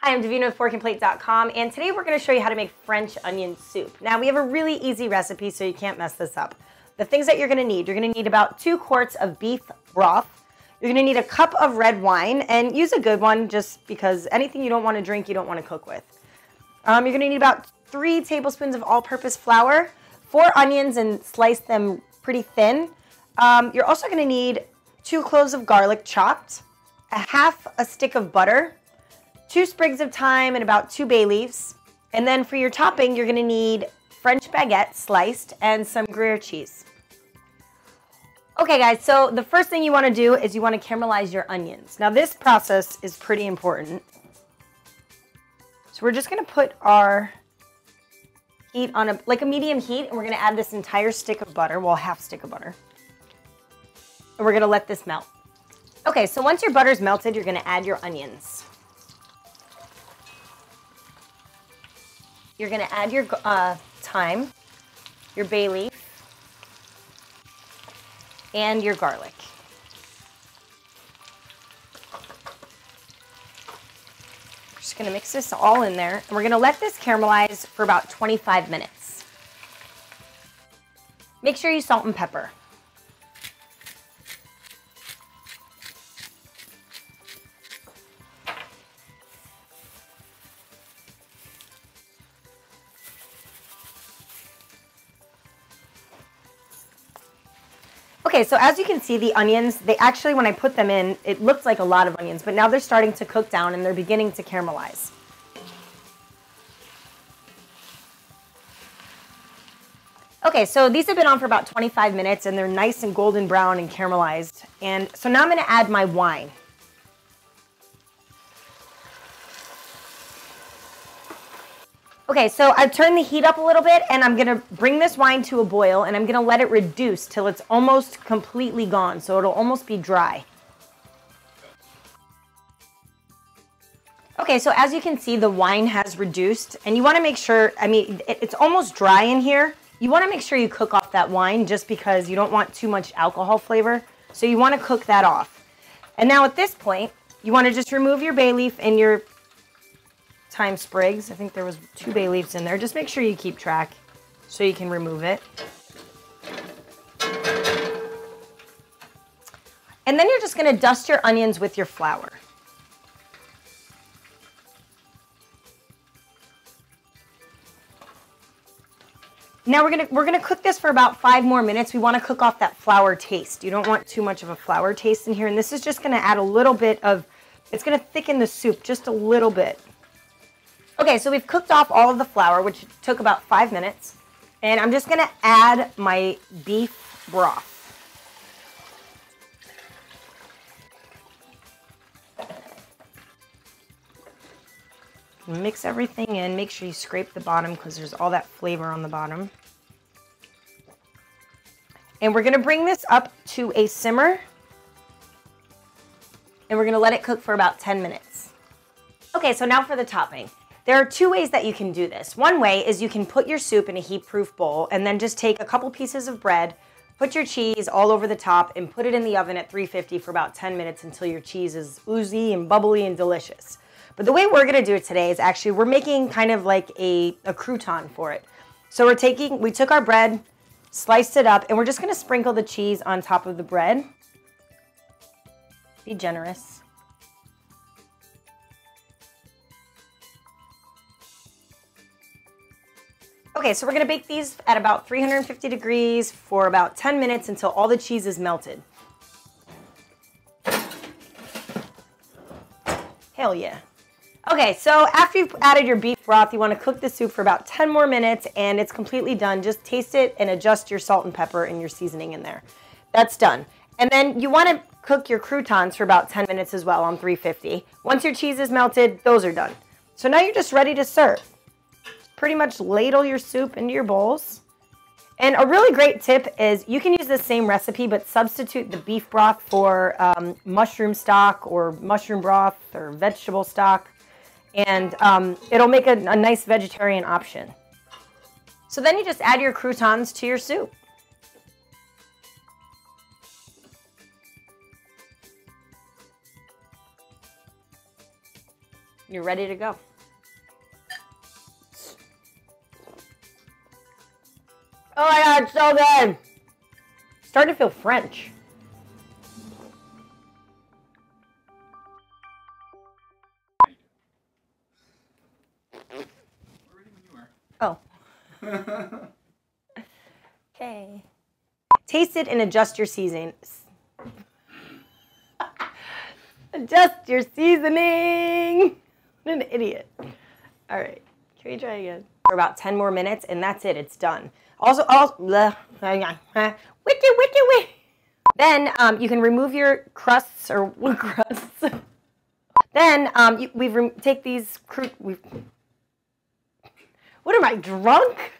Hi, I'm Davina with forkandplate.com, and today we're going to show you how to make French onion soup. Now, we have a really easy recipe, so you can't mess this up. The things that you're going to need about 2 quarts of beef broth. You're going to need a cup of red wine, and use a good one just because anything you don't want to drink, you don't want to cook with. You're going to need about 3 tablespoons of all-purpose flour, 4 onions, and slice them pretty thin. You're also going to need 2 cloves of garlic chopped, a stick of butter, 2 sprigs of thyme, and about 2 bay leaves. And then for your topping, you're going to need French baguette sliced and some Gruyere cheese. Okay guys, so the first thing you want to do is you want to caramelize your onions. Now this process is pretty important. So we're just going to put our heat on a medium heat, and we're going to add this entire stick of butter, well, half stick of butter. And we're going to let this melt. Okay, so once your butter's melted, you're going to add your onions. You're going to add your thyme, your bay leaf, and your garlic. We're just going to mix this all in there, and we're going to let this caramelize for about 25 minutes. Make sure you salt and pepper. Okay, so as you can see, the onions, they actually, when I put them in, it looked like a lot of onions, but now they're starting to cook down and they're beginning to caramelize. Okay, so these have been on for about 25 minutes and they're nice and golden brown and caramelized. And so now I'm going to add my wine. Okay, so I've turned the heat up a little bit, and I'm going to bring this wine to a boil, and I'm going to let it reduce till it's almost completely gone, so it'll almost be dry. Okay, so as you can see, the wine has reduced, and you want to make sure, it's almost dry in here. You want to make sure you cook off that wine just because you don't want too much alcohol flavor, so you want to cook that off. And now at this point, you want to just remove your bay leaf and your thyme sprigs. I think there was 2 bay leaves in there. Just make sure you keep track so you can remove it. And then you're just going to dust your onions with your flour. Now we're gonna cook this for about 5 more minutes. We want to cook off that flour taste. You don't want too much of a flour taste in here, and this is just going to add a little bit of, it's going to thicken the soup just a little bit. Okay, so we've cooked off all of the flour, which took about 5 minutes, and I'm just going to add my beef broth. Mix everything in. Make sure you scrape the bottom because there's all that flavor on the bottom. And we're going to bring this up to a simmer, and we're going to let it cook for about 10 minutes. Okay, so now for the topping. There are 2 ways that you can do this. One way is you can put your soup in a heat-proof bowl and then just take a couple pieces of bread, put your cheese all over the top, and put it in the oven at 350 for about 10 minutes until your cheese is oozy and bubbly and delicious. But the way we're going to do it today is actually we're making kind of like a crouton for it. So we took our bread, sliced it up, and we're just going to sprinkle the cheese on top of the bread. Be generous. Okay, so we're going to bake these at about 350 degrees for about 10 minutes until all the cheese is melted. Hell yeah. Okay, so after you've added your beef broth, you want to cook the soup for about 10 more minutes, and it's completely done. Just taste it and adjust your salt and pepper and your seasoning in there. That's done. And then you want to cook your croutons for about 10 minutes as well on 350. Once your cheese is melted, those are done. So now you're just ready to serve. Pretty much ladle your soup into your bowls. And a really great tip is you can use the same recipe, but substitute the beef broth for mushroom stock or mushroom broth or vegetable stock. And it'll make a nice vegetarian option. So then you just add your croutons to your soup. You're ready to go. Oh my God, it's so good. Starting to feel French. Oh. Okay. Taste it and adjust your seasoning. Adjust your seasoning. What an idiot. All right. Can we try again? For about 10 more minutes, and that's it. It's done. Also, wiki. Then you can remove your crusts or crusts. Then take these what am I, drunk?